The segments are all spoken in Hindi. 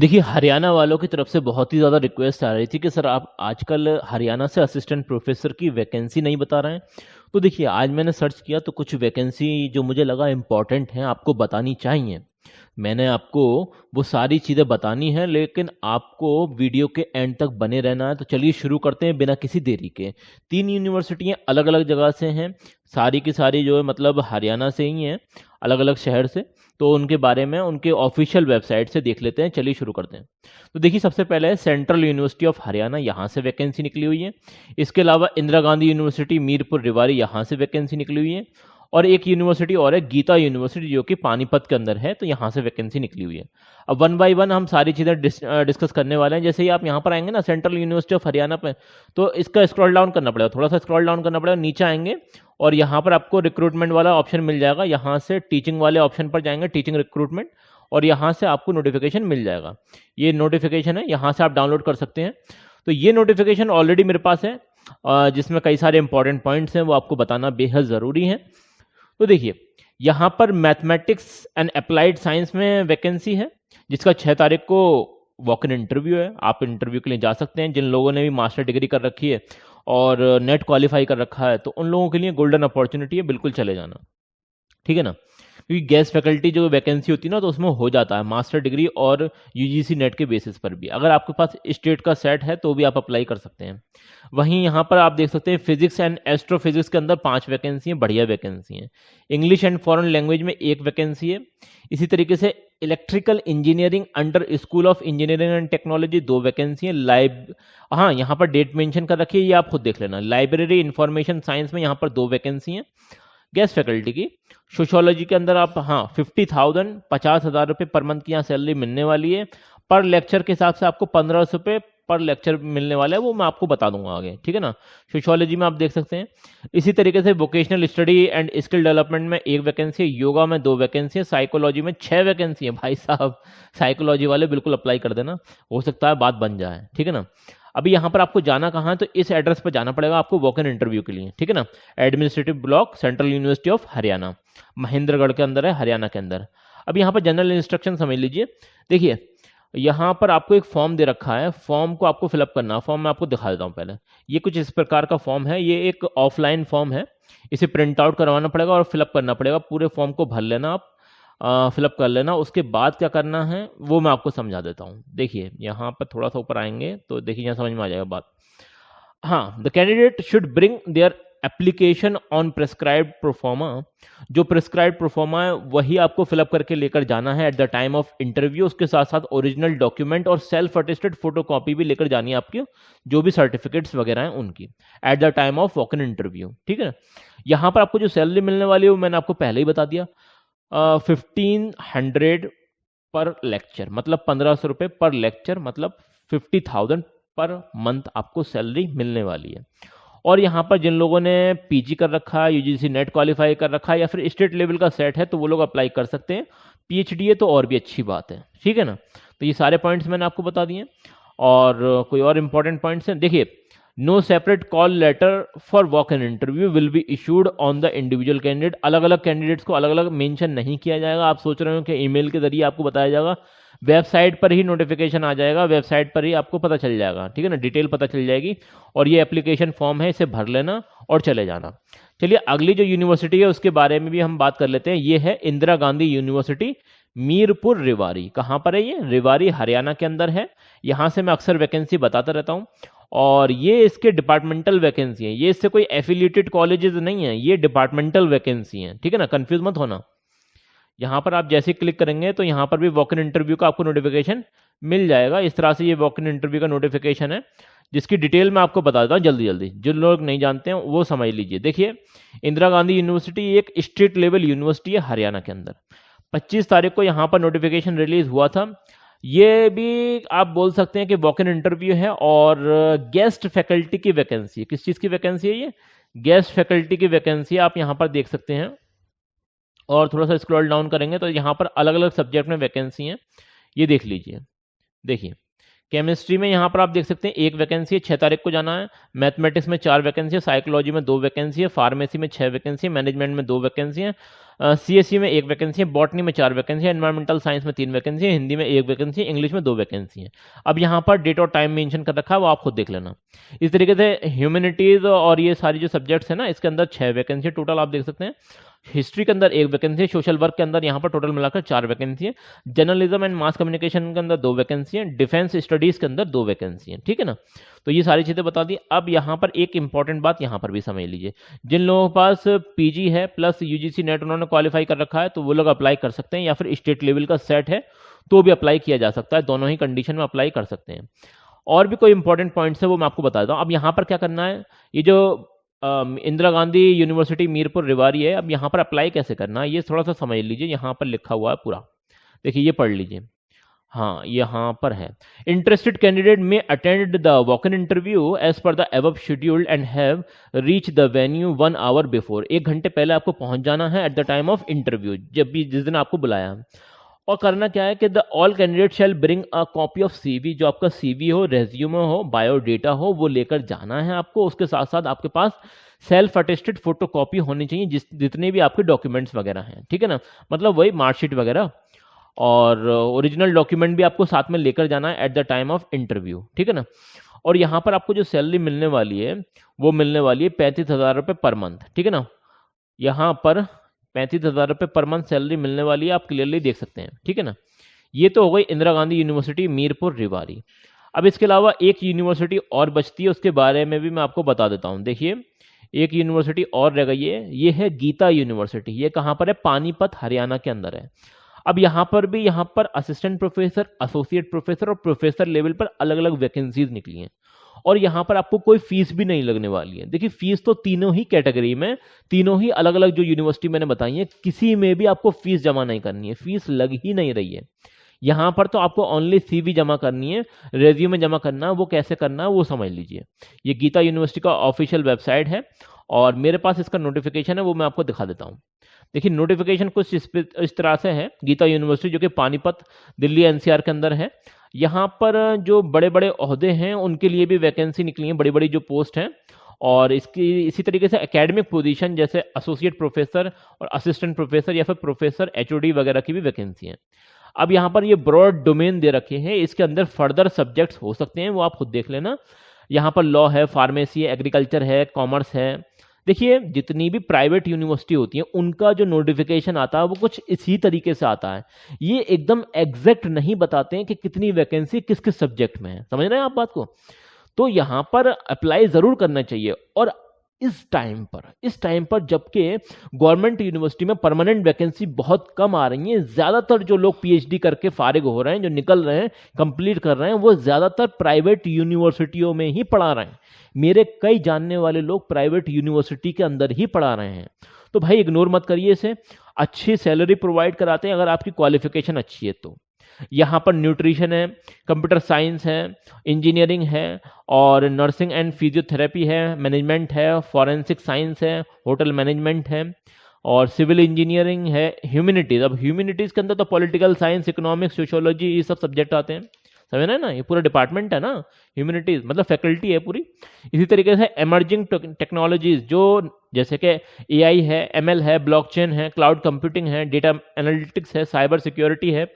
देखिए, हरियाणा वालों की तरफ से बहुत ही ज़्यादा रिक्वेस्ट आ रही थी कि सर आप आजकल हरियाणा से असिस्टेंट प्रोफ़ेसर की वैकेंसी नहीं बता रहे हैं। तो देखिए, आज मैंने सर्च किया तो कुछ वैकेंसी जो मुझे लगा इम्पोर्टेंट हैं, आपको बतानी चाहिए। मैंने आपको वो सारी चीज़ें बतानी हैं, लेकिन आपको वीडियो के एंड तक बने रहना है। तो चलिए शुरू करते हैं बिना किसी देरी के। 3 यूनिवर्सिटियाँ अलग-अलग जगह से हैं, सारी की सारी जो है मतलब हरियाणा से ही हैं, अलग-अलग शहर से। तो उनके बारे में उनके ऑफिशियल वेबसाइट से देख लेते हैं। चलिए शुरू करते हैं। तो देखिए, सबसे पहले है सेंट्रल यूनिवर्सिटी ऑफ हरियाणा, यहाँ से वैकेंसी निकली हुई है। इसके अलावा इंदिरा गांधी यूनिवर्सिटी मीरपुर रेवाड़ी, यहाँ से वैकेंसी निकली हुई है। और एक यूनिवर्सिटी और है गीता यूनिवर्सिटी, जो कि पानीपत के अंदर है, तो यहाँ से वैकेंसी निकली हुई है। अब वन बाय वन हम सारी चीज़ें डिस्कस करने वाले हैं। जैसे ही आप यहाँ पर आएंगे ना सेंट्रल यूनिवर्सिटी ऑफ हरियाणा पे, तो इसका स्क्रॉल डाउन करना पड़ेगा, थोड़ा सा स्क्रॉल डाउन करना पड़ेगा, नीचे आएंगे और यहाँ पर आपको रिक्रूटमेंट वाला ऑप्शन मिल जाएगा। यहाँ से टीचिंग वाले ऑप्शन पर जाएंगे, टीचिंग रिक्रूटमेंट, और यहाँ से आपको नोटिफिकेशन मिल जाएगा। ये नोटिफिकेशन है, यहाँ से आप डाउनलोड कर सकते हैं। तो ये नोटिफिकेशन ऑलरेडी मेरे पास है, जिसमें कई सारे इंपॉर्टेंट पॉइंट्स हैं, वो आपको बताना बेहद ज़रूरी है। तो देखिए, यहाँ पर मैथमेटिक्स एंड अप्लाइड साइंस में वैकेंसी है, जिसका 6 तारीख को वॉक इन इंटरव्यू है। आप इंटरव्यू के लिए जा सकते हैं। जिन लोगों ने भी मास्टर डिग्री कर रखी है और नेट क्वालिफाई कर रखा है, तो उन लोगों के लिए गोल्डन अपॉर्चुनिटी है, बिल्कुल चले जाना। ठीक है ना, क्योंकि गेस्ट फैकल्टी जो वैकेंसी होती है ना, तो उसमें हो जाता है मास्टर डिग्री और यूजीसी नेट के बेसिस पर भी। अगर आपके पास स्टेट का सेट है तो भी आप अप्लाई कर सकते हैं। वहीं यहाँ पर आप देख सकते हैं फिजिक्स एंड एस्ट्रोफिजिक्स के अंदर 5 वैकेंसी हैं, बढ़िया वैकेंसी हैं। इंग्लिश एंड फॉरेन लैंग्वेज में 1 वैकेंसी है। इसी तरीके से electrical engineering under school of engineering and technology 2 vacancy है। हाँ, यहाँ पर डेट मेंशन कर रखी है, ये आप खुद देख लेना। लाइब्रेरी इंफॉर्मेशन साइंस में यहाँ पर 2 वैकेंसी हैं गेस्ट फैकल्टी की। सोशियोलॉजी के अंदर आप 50,000 50,000 रुपये पर मंथ की यहाँ सैलरी मिलने वाली है। पर लेक्चर के हिसाब से आपको 1500 रुपये पर लेक्चर मिलने वाला है, वो मैं आपको बता दूंगा आगे। ठीक है ना, सोशियोलॉजी में आप देख सकते हैं। इसी तरीके से vocational study and skill development में 1 वैकेंसी है, योगा में 2 वैकेंसी है, साइकोलॉजी में 6 वैकेंसी है। भाई साहब, साइकोलॉजी वाले बिल्कुल अप्लाई कर देना, हो सकता है बात बन जाए। ठीक है ना, अभी यहाँ पर आपको जाना कहाँ है, तो इस एड्रेस पर जाना पड़ेगा आपको वॉक इन इंटरव्यू के लिए। ठीक है ना, administrative block, central university of Haryana, Mahendragarh के अंदर है, हरियाणा के अंदर। अब यहाँ पर जनरल इंस्ट्रक्शन समझ लीजिए। देखिए, यहाँ पर आपको एक फॉर्म दे रखा है, फॉर्म को आपको फिलअप करना है। फॉर्म मैं आपको दिखा देता हूँ पहले। ये कुछ इस प्रकार का फॉर्म है, ये एक ऑफलाइन फॉर्म है, इसे प्रिंट आउट करवाना पड़ेगा और फिलअप करना पड़ेगा। पूरे फॉर्म को भर लेना आप, फिलअप कर लेना। उसके बाद क्या करना है वो मैं आपको समझा देता हूँ। देखिए, यहाँ पर थोड़ा सा ऊपर आएंगे तो देखिए, यहाँ समझ में आ जाएगा बात। हाँ, the candidate should bring their application on prescribed proforma. जो प्रेस्क्राइब्ड प्रोफॉर्मा है वही आपको फिलअप करके लेकर जाना है at the time of interview. उसके साथ साथ ओरिजिनल डॉक्यूमेंट और सेल्फ अटेस्टेड फोटो कॉपी भी लेकर जानी है आपकी, जो भी सर्टिफिकेट्स वगैरह हैं उनकी, eight the time of walk in interview. ठीक है, यहाँ पर आपको जो सैलरी मिलने वाली है वो मैंने आपको पहले ही बता दिया। 1500 पर लेक्चर, मतलब 1500 रुपये पर लेक्चर, मतलब 50,000 पर मंथ आपको सैलरी मिलने वाली है। और यहाँ पर जिन लोगों ने पीजी कर रखा है, यूजीसी नेट क्वालिफाई कर रखा है, या फिर स्टेट लेवल का सेट है, तो वो लोग अप्लाई कर सकते हैं। पीएचडी है तो और भी अच्छी बात है। ठीक है ना, तो ये सारे पॉइंट्स मैंने आपको बता दिए। और कोई और इंपॉर्टेंट पॉइंट्स हैं, देखिए, no separate call letter for walk in interview will be issued on the individual candidate. अलग अलग कैंडिडेट्स को अलग अलग मेंशन नहीं किया जाएगा। आप सोच रहे हो कि ईमेल के जरिए आपको बताया जाएगा, वेबसाइट पर ही नोटिफिकेशन आ जाएगा, वेबसाइट पर ही आपको पता चल जाएगा। ठीक है ना, डिटेल पता चल जाएगी। और ये एप्लीकेशन फॉर्म है, इसे भर लेना और चले जाना। चलिए, अगली जो यूनिवर्सिटी है उसके बारे में भी हम बात कर लेते हैं। ये है इंदिरा गांधी यूनिवर्सिटी मीरपुर रेवाड़ी। कहाँ पर है ये? रेवाड़ी हरियाणा के अंदर है। यहाँ से मैं अक्सर वैकेंसी बताता रहता हूँ। और ये इसके डिपार्टमेंटल वैकेंसी है, ये इससे कोई एफिलिएटेड कॉलेजेस नहीं है, ये डिपार्टमेंटल वैकेंसी है। ठीक है ना, कंफ्यूज मत होना। यहाँ पर आप जैसे क्लिक करेंगे तो यहाँ पर भी वॉक इन इंटरव्यू का आपको नोटिफिकेशन मिल जाएगा। इस तरह से ये वॉक इन इंटरव्यू का नोटिफिकेशन है, जिसकी डिटेल मैं आपको बता देता हूँ जल्दी जल्दी। जो लोग नहीं जानते हैं वो समझ लीजिए। देखिए, इंदिरा गांधी यूनिवर्सिटी एक स्टेट लेवल यूनिवर्सिटी है हरियाणा के अंदर। 25 तारीख को यहाँ पर नोटिफिकेशन रिलीज हुआ था। ये भी आप बोल सकते हैं कि वॉक इन इंटरव्यू है। और गेस्ट फैकल्टी की वैकेंसी, किस चीज़ की वैकेंसी है ये? गेस्ट फैकल्टी की वैकेंसी आप यहाँ पर देख सकते हैं। और थोड़ा सा स्क्रॉल डाउन करेंगे तो यहाँ पर अलग अलग सब्जेक्ट में वैकेंसी हैं, ये देख लीजिए। देखिए, केमिस्ट्री में यहाँ पर आप देख सकते हैं 1 वैकेंसी है, 6 तारीख को जाना है। मैथमेटिक्स में 4 वैकेंसी है, साइकोलॉजी में 2 वैकेंसी है, फार्मेसी में 6 वैकेंसी है, मैनेजमेंट में 2 वैकेंसी है, CSE में 1 वैकेंसी है, बॉटनी में 4 वैकेंसी है, एनवायरमेंटल साइंस में 3 वैकेंसी है, हिंदी में 1 वैकेंसी है, इंग्लिश में 2 वैकेंसी है। अब यहाँ पर डेट और टाइम मेंशन कर रखा है, वो आप खुद देख लेना। इस तरीके से ह्यूमैनिटीज और ये सारी जो सब्जेक्ट्स है ना, इसके अंदर 6 वैकेंसी टोटल आप देख सकते हैं। हिस्ट्री के अंदर 1 वैकेंसी है, सोशल वर्क के अंदर यहाँ पर टोटल मिलाकर 4 वैकेंसी है, जर्नलिज्म एंड मास कम्युनिकेशन के अंदर 2 वैकेंसी है, डिफेंस स्टडीज के अंदर 2 वैकेंसी है। ठीक है ना, तो ये सारी चीज़ें बता दी। अब यहाँ पर एक इंपॉर्टेंट बात यहाँ पर भी समझ लीजिए, जिन लोगों के पास पीजी है प्लस यूजीसी नेट उन्होंने क्वालिफाई कर रखा है तो वो लोग अप्लाई कर सकते हैं, या फिर स्टेट लेवल का सेट है तो भी अप्लाई किया जा सकता है, दोनों ही कंडीशन में अप्लाई कर सकते हैं। और भी कोई इंपॉर्टेंट पॉइंट्स है वो मैं आपको बता देता हूँ। अब यहाँ पर क्या करना है, ये जो इंदिरा गांधी यूनिवर्सिटी मीरपुर रेवाड़ी है, अब यहाँ पर अप्लाई कैसे करना है ये थोड़ा सा समझ लीजिए। यहाँ पर लिखा हुआ है पूरा, देखिए ये पढ़ लीजिए। हाँ यहाँ पर है, interested candidate may attend the walk in interview as per the above scheduled and have reach the venue 1 hour before. 1 घंटे पहले आपको पहुंच जाना है at the time of interview, जब भी जिस दिन आपको बुलाया। और करना क्या है कि the all candidate shell bring a copy of CV, जो आपका सीवी हो, रेज्यूमे हो, बायोडेटा हो, वो लेकर जाना है आपको। उसके साथ साथ आपके पास सेल्फ अटेस्टेड फोटो कॉपी होनी चाहिए जितने भी आपके डॉक्यूमेंट्स वगैरह हैं। ठीक है ना, मतलब वही मार्कशीट वगैरह, और ओरिजिनल डॉक्यूमेंट भी आपको साथ में लेकर जाना है at the time of interview. ठीक है ना, और यहाँ पर आपको जो सैलरी मिलने वाली है वो मिलने वाली है 35,000 रुपये पर मंथ। ठीक है ना, यहाँ पर 35,000 रुपये पर मंथ सैलरी मिलने वाली है, आप क्लियरली देख सकते हैं। ठीक है ना, ये तो हो गई इंदिरा गांधी यूनिवर्सिटी मीरपुर रेवाड़ी। अब इसके अलावा एक यूनिवर्सिटी और बचती है, उसके बारे में भी मैं आपको बता देता हूँ। देखिए एक यूनिवर्सिटी और रह गई है, ये है गीता यूनिवर्सिटी। ये कहाँ पर है, पानीपत हरियाणा के अंदर है। अब यहाँ पर भी यहाँ पर असिस्टेंट प्रोफेसर, एसोसिएट प्रोफेसर और प्रोफेसर लेवल पर अलग अलग वैकेंसीज निकली हैं, और यहाँ पर आपको कोई फीस भी नहीं लगने वाली है। देखिए फीस तो तीनों ही कैटेगरी में, तीनों ही अलग अलग जो यूनिवर्सिटी मैंने बताई है, किसी में भी आपको फीस जमा नहीं करनी है, फीस लग ही नहीं रही है। यहाँ पर तो आपको ओनली सीवी जमा करनी है, रेज्यूमे जमा करना है। वो कैसे करना है वो समझ लीजिए। ये गीता यूनिवर्सिटी का ऑफिशियल वेबसाइट है, और मेरे पास इसका नोटिफिकेशन है, वो मैं आपको दिखा देता हूँ। देखिए नोटिफिकेशन कुछ इस तरह से है, गीता यूनिवर्सिटी जो कि पानीपत दिल्ली एनसीआर के अंदर है। यहाँ पर जो बड़े बड़े ओहदे हैं उनके लिए भी वैकेंसी निकली हैं, बड़ी बड़ी जो पोस्ट हैं। और इसकी इसी तरीके से एकेडमिक पोजीशन जैसे एसोसिएट प्रोफेसर और असिस्टेंट प्रोफेसर या फिर प्रोफेसर एचओडी वगैरह की भी वैकेंसी हैं। अब यहाँ पर ये ब्रॉड डोमेन दे रखे हैं, इसके अंदर फर्दर सब्जेक्ट्स हो सकते हैं, वो आप खुद देख लेना। यहाँ पर लॉ है, फार्मेसी है, एग्रीकल्चर है, कॉमर्स है। देखिए जितनी भी प्राइवेट यूनिवर्सिटी होती है उनका जो नोटिफिकेशन आता है वो कुछ इसी तरीके से आता है। ये एकदम एग्जैक्ट नहीं बताते हैं कि कितनी वैकेंसी किस किस सब्जेक्ट में है, समझ रहे हैं आप बात को। तो यहाँ पर अप्लाई जरूर करना चाहिए। और इस टाइम पर जबकि गवर्नमेंट यूनिवर्सिटी में परमानेंट वैकेंसी बहुत कम आ रही है, ज्यादातर जो लोग पीएचडी करके फारिग हो रहे हैं, जो निकल रहे हैं, कंप्लीट कर रहे हैं, वो ज्यादातर प्राइवेट यूनिवर्सिटियों में ही पढ़ा रहे हैं। मेरे कई जानने वाले लोग प्राइवेट यूनिवर्सिटी के अंदर ही पढ़ा रहे हैं। तो भाई इग्नोर मत करिए इसे, अच्छी सैलरी प्रोवाइड कराते हैं अगर आपकी क्वालिफिकेशन अच्छी है तो। यहाँ पर न्यूट्रिशन है, कंप्यूटर साइंस है, इंजीनियरिंग है, और नर्सिंग एंड फिजियोथेरेपी है, मैनेजमेंट है, फॉरेंसिक साइंस है, होटल मैनेजमेंट है, और सिविल इंजीनियरिंग है, ह्यूमैनिटीज। अब ह्यूमैनिटीज के अंदर तो पॉलिटिकल साइंस, इकोनॉमिक्स, सोशियोलॉजी, ये सब सब्जेक्ट आते हैं, समझ रहे हैं ना, ये पूरा डिपार्टमेंट है ना ह्यूमैनिटीज, मतलब फैकल्टी है पूरी। इसी तरीके से एमर्जिंग टेक्नोलॉजीज जो जैसे कि एआई है, एमएल है, ब्लॉकचेन है, क्लाउड कंप्यूटिंग है, डेटा एनालिटिक्स है, साइबर सिक्योरिटी है,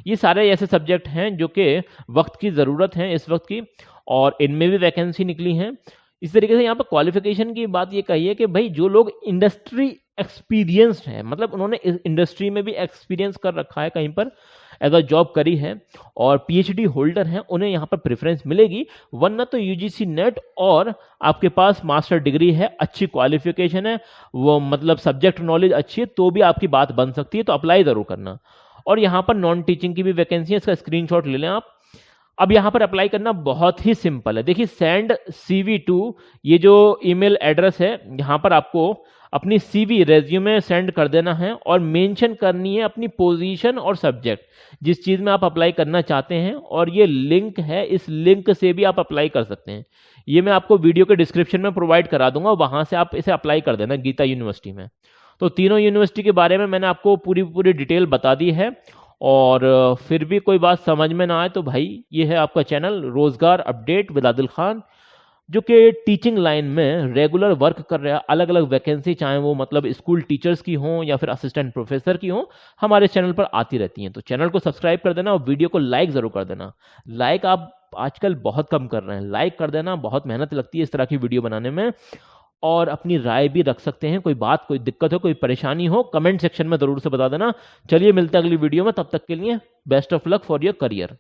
ये सारे ऐसे सब्जेक्ट हैं जो कि वक्त की ज़रूरत है इस वक्त की, और इनमें भी वैकेंसी निकली हैं। इस तरीके से यहाँ पर क्वालिफिकेशन की बात ये कही है कि भाई जो लोग इंडस्ट्री एक्सपीरियंस्ड है, मतलब उन्होंने इस इंडस्ट्री में भी एक्सपीरियंस कर रखा है, कहीं पर एज अ जॉब करी है, और पीएचडी होल्डर हैं, उन्हें यहाँ पर प्रेफरेंस मिलेगी। वरना तो यूजीसी नेट और आपके पास मास्टर डिग्री है, अच्छी क्वालिफिकेशन है, वो मतलब सब्जेक्ट नॉलेज अच्छी है, तो भी आपकी बात बन सकती है। तो अप्लाई ज़रूर करना। और यहाँ पर नॉन टीचिंग की भी वैकेंसी है, इसका स्क्रीनशॉट ले लें आप। अब यहाँ पर अप्लाई करना बहुत ही सिंपल है। देखिए सेंड CV टू, ये जो ईमेल एड्रेस है, यहाँ पर आपको अपनी CV रेज्यूमे सेंड कर देना है, और मेंशन करनी है अपनी पोजीशन और सब्जेक्ट, जिस चीज़ में आप अप्लाई करना चाहते हैं। और ये लिंक है, इस लिंक से भी आप अप्लाई कर सकते हैं। ये मैं आपको वीडियो के डिस्क्रिप्शन में प्रोवाइड करा दूंगा, वहाँ से आप इसे अप्लाई कर देना गीता यूनिवर्सिटी में। तो तीनों यूनिवर्सिटी के बारे में मैंने आपको पूरी डिटेल बता दी है। और फिर भी कोई बात समझ में ना आए तो भाई ये है आपका चैनल रोजगार अपडेट विद आदिल खान। जो कि टीचिंग लाइन में रेगुलर वर्क कर रहा है, अलग अलग वैकेंसी, चाहे वो मतलब स्कूल टीचर्स की हो या फिर असिस्टेंट प्रोफेसर की हो, हमारे चैनल पर आती रहती हैं। तो चैनल को सब्सक्राइब कर देना और वीडियो को लाइक जरूर कर देना। लाइक आप आजकल बहुत कम कर रहे हैं, लाइक कर देना, बहुत मेहनत लगती है इस तरह की वीडियो बनाने में। और अपनी राय भी रख सकते हैं, कोई बात, कोई दिक्कत हो, कोई परेशानी हो, कमेंट सेक्शन में जरूर से बता देना। चलिए मिलते हैं अगली वीडियो में, तब तक के लिए best of luck for your career.